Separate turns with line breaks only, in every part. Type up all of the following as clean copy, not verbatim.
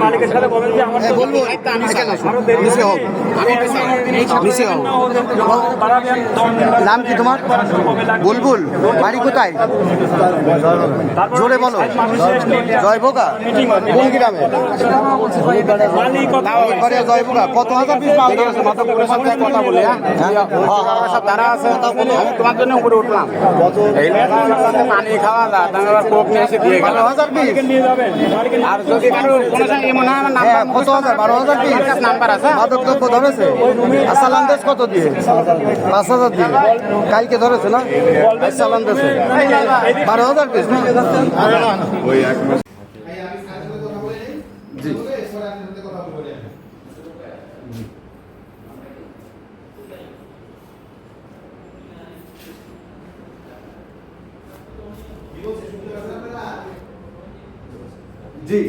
মালিকের সাথে বলেন যে আমার
বলবো নাম কি তোমার? বুলবুল, বাড়ি কোথায়? জোরে বলো। জয়ভোগা কোন গ্রামে? জয়ভোগা। কত হাজার পিস মাল দিয়েছে?
কথা বলি, তারা আছে, আমি তোমার জন্য উপরে উঠলাম। পানি খাওয়া যায়, কোক নিয়ে এসে দিয়ে গেল
12,000 পিস।
আর যদি কারো কোনো সময় এমন হয় না,
কত হাজার? 12,000 পিস
নাম্বার আছে।
মাদক দ্রব্য ধরেছে। সালান্দেশ কত দিয়ে? 5,000 দিয়ে। কালকে ধরেছে না? সালান্দেশে 12,000 পিস না? জি জি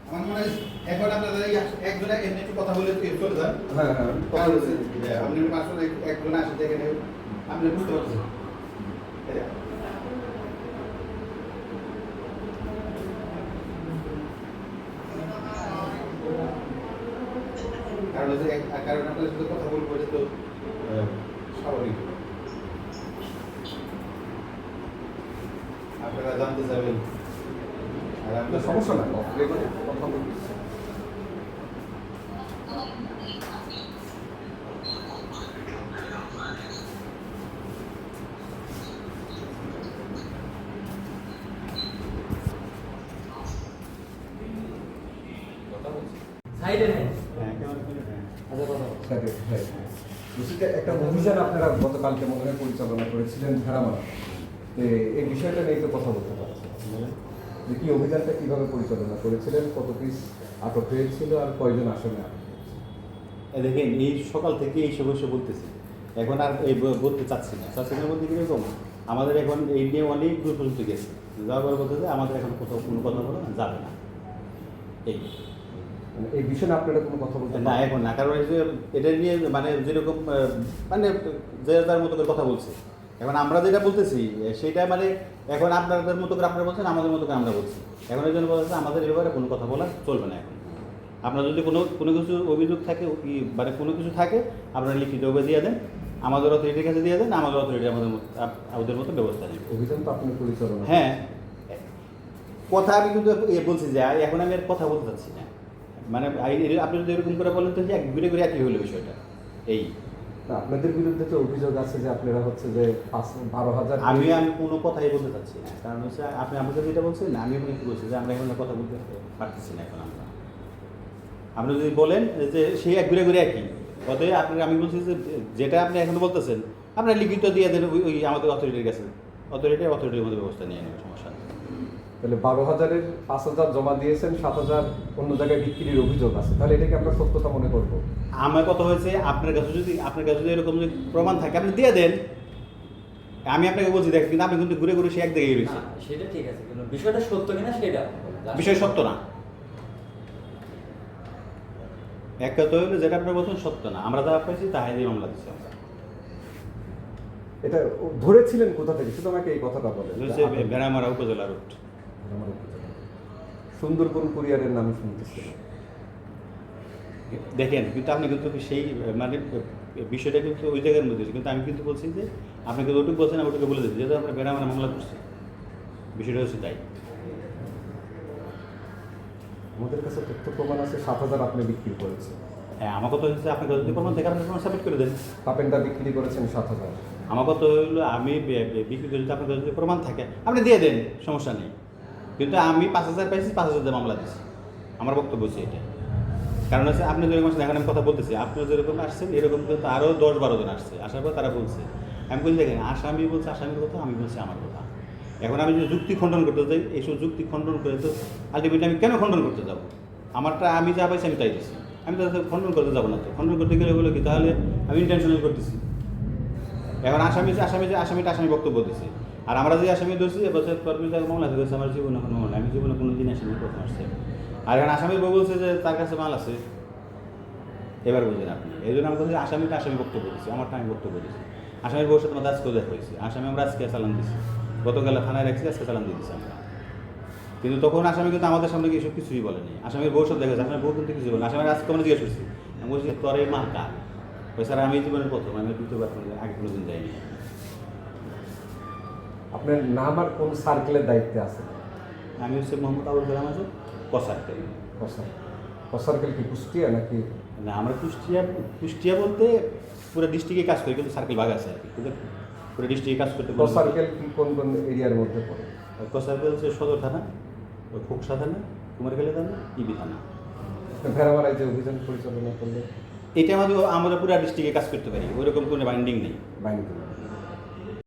আমার মনে হয় এখন আপনারা একজনে এমনি একটু কথা বলে চলে যান।
হ্যাঁ হ্যাঁ
আপনি আসলে একজন আসে দেখেন আপনি বুঝতে পারছেন। কারণ হচ্ছে কারণ আপনার সাথে কথা বলবো এটা তো স্বাভাবিক। আপনারা জানতে চাইবেন আর আপনার
সমস্যা না, কথা বলবো।
একটা অভিযান আপনারা গতকালকে মনে হয় পরিচালনা করেছিলেন ভেড়ামারা, এই বিষয়টা নিয়ে একটু কথা বলতে পারছেন যে কি অভিযানটা কিভাবে পরিচালনা করেছিলেন, কত পিস আটক হয়েছিল আর কয়জন আসামি আটক হয়েছে?
দেখেন এই সকাল থেকে এই সমস্যা বলতেছি, এখন আর এই বলতে চাচ্ছি না বলতে কিরকম আমাদের এখন এই নিয়ে অনেক দূর পর্যন্ত গেছে, যাওয়ার পরে বলতে যে আমাদের এখন কোথাও কোনো কথা বলা যাবে না।
এই বিষয়ে আপনারা কোনো কথা বলতে
না এখন না, কারণ এই যে এটা নিয়ে মানে যেরকম মানে যে যার মতো করে কথা বলছে, এখন আমরা যেটা বলতেছি সেটা মানে এখন আপনাদের মতো করে আপনারা বলছেন, আমাদের মতো করে আমরা বলছি। এখন এই জন্য বলছে আমাদের এই ব্যাপারে কোনো কথা বলা চলবে না। এখন আপনার যদি কোনো কিছু অভিযোগ থাকে মানে কোনো কিছু থাকে আপনারা লিখিতভাবে দিয়ে দেন, আমাদের অথরিটির কাছে দিয়ে দেন, আমাদের অথরিটি আমাদের মতো ব্যবস্থা নেবে।
অভিযান তো আপনি পরিচালনা।
হ্যাঁ, কথা আমি কিন্তু বলছি যে এখন আমি আর কথা বলতে চাচ্ছি না, মানে আপনি যদি এরকম করে বলেন তো যে ঘুরে ঘুরে একই হলো বিষয়টা। এই
আপনাদের বিরুদ্ধে তো অভিযোগ আছে যে আপনারা হচ্ছে যে 12,000।
আমি কোনো কথাই বলতে চাচ্ছি না, কারণ হচ্ছে আপনি আমাকে যেটা বলছেন না, আমি কিন্তু বলছি যে আমরা এখন কথা বলতে পারতেছি না। এখন আপনি যদি বলেন যে সেই এক ঘুরে ঘুরে একই অতএব আমি বলছি যে যেটা আপনি এখন বলতেছেন আপনারা লিখিত দিয়ে দেন ওই আমাদের অথরিটির কাছে, অথরিটির মধ্যে ব্যবস্থা নিয়ে নেবে, সমস্যা নেই।
তাহলে 12,000-এর 5,000 জমা দিয়েছেন, 7,000 অন্য জায়গায় বিক্রির অভিযোগ আছে, তাহলে এটাকে আমরা সত্যতা মনে করব?
আমার কথা হয়েছে আপনার কাছে যদি এরকম যদি প্রমাণ থাকে আপনি দিয়ে দেন, আমি আপনাকে বলছি দেখ, কিন্তু আপনি কিন্তু ঘুরে ঘুরে সে এক জায়গায় রয়েছে।
সেটা ঠিক আছে, কিন্তু বিষয়টা সত্য কিনা সেটা
বিষয় সত্য না। এক কথা হইলো যেটা আপনার বলছেন সত্য না, আমরা যা পাইছি তাহাই দিয়ে মামলা দিচ্ছি। আমরা
এটা ধরেছিলেন কোথা থেকে শুধু আমাকে এই কথাটা বলেন।
ভেড়ামারা উপজেলা রুট,
সুন্দরবন কুরিয়ারের নামে শুনতেছি।
দেখেন কিন্তু আপনি কিন্তু সেই মানে বিষয়টা কিন্তু ওই জায়গার মধ্যে, কিন্তু আমি কিন্তু বলছি যে আপনাকে ওটুকু বলছেন, আমি ওটুকু বলে দিচ্ছি যেহেতু আমরা ভেড়ামারা মামলা করছি, বিষয়টা হচ্ছে তাই।
আমাদের কাছে তথ্য প্রমাণ আছে 7,000 আপনি বিক্রি করেছেন।
হ্যাঁ, আমার কথা হচ্ছে আপনাকে যদি প্রমাণ দেখে আপনি প্রমাণ সাবমিট করে দেন।
পাপেনটা বিক্রি করেছেন 7,000।
আমার কথা হইলো আমি বিক্রি করে যদি আপনার যদি প্রমাণ থাকে আপনি দিয়ে দেন, সমস্যা নেই। কিন্তু আমি 5,000 পাইছি, 5,000 মামলা দিচ্ছি, আমার বক্তব্য হচ্ছে এটা। কারণ হচ্ছে আপনি যেরকম আসছেন, এখন আমি কথা বলতেছি, আপনি যেরকম আসছেন এরকম কিন্তু আরও 10-12 জন আসছে, আসার পর তারা বলছে, আমি বলছি দেখেন আসামি বলছে আসামির কথা, আমি বলছি আমার কথা। এখন আমি যদি যুক্তি খণ্ডন করতে যাই, এইসব যুক্তি খণ্ডন করে তো আলটিমেটলি আমি কেন খণ্ডন করতে যাবো? আমারটা আমি যা পাইছি আমি তাই দিচ্ছি, আমি তাদের খণ্ডন করতে যাবো না। তো খণ্ডন করতে গেলে বলো কি, তাহলে আমি ইন্টেনশনাল করতেছি। এখন আসামি বক্তব্য দিচ্ছে, আর আমরা যে আসামি ধরছি এবছর মামলা ধরেছে আমার জীবনে কোনো মামলা, আমি জীবনে কোনো দিন আসামি প্রথম আসছে। আর এখন আসামির বউ বলছে যে তার কাছে মাল আছে, এবার বুঝলেন আপনি। এই জন্য আমি বলছি আসামি বক্তব্য দিচ্ছি, আমারটা আমি বক্তব্য দিচ্ছি। আসামির বউর সাথে আজকেও দেখা হয়েছে, আসামি আমরা আজকে চালান দিচ্ছি, গতকাল থানায় রাখছি, আজকে চালান দিয়ে দিচ্ছি আমরা। কিন্তু তখন আসামি কিন্তু আমাদের সামনে এসব কিছুই বলেনি। আসামির বউ সব দেখেছে, আসামের বউ কিন্তু কিছু বলে আসামের আজকে আমরা জিজ্ঞেস করছি, আমি বলছি তোর এই মা কার? ওই স্যার আমি জীবনের প্রথম, আমি দ্বিতীয়বার আগে কোনোদিন যাইনি।
আপনার নাম আর কোন সার্কেলের দায়িত্বে আছে?
আমি হচ্ছে মোহাম্মদ আবুল কালাম আজাদ, কসার্কেল।
সার্কেল কি কুষ্টিয়া নাকি?
না, আমরা কুষ্টিয়া বলতে পুরো ডিস্ট্রিক্টে কাজ করি, কিন্তু সার্কেল ভাগ আছে আর কি, কিন্তু পুরো ডিস্ট্রিক্টে কাজ করতে
সার্কেল কি কোন কোন এরিয়ার মধ্যে পড়ে?
কসার্কেল হচ্ছে সদর থানা, খোকসা থানা, কুমারখালী থানা, ইবি থানা।
ভেড়ামারায় যে অভিযান পরিচালনা করলে
এটা আমরা পুরো ডিস্ট্রিক্টে কাজ করতে পারি, ওইরকম কোনো বাইন্ডিং নেই।
বাইন্ডিং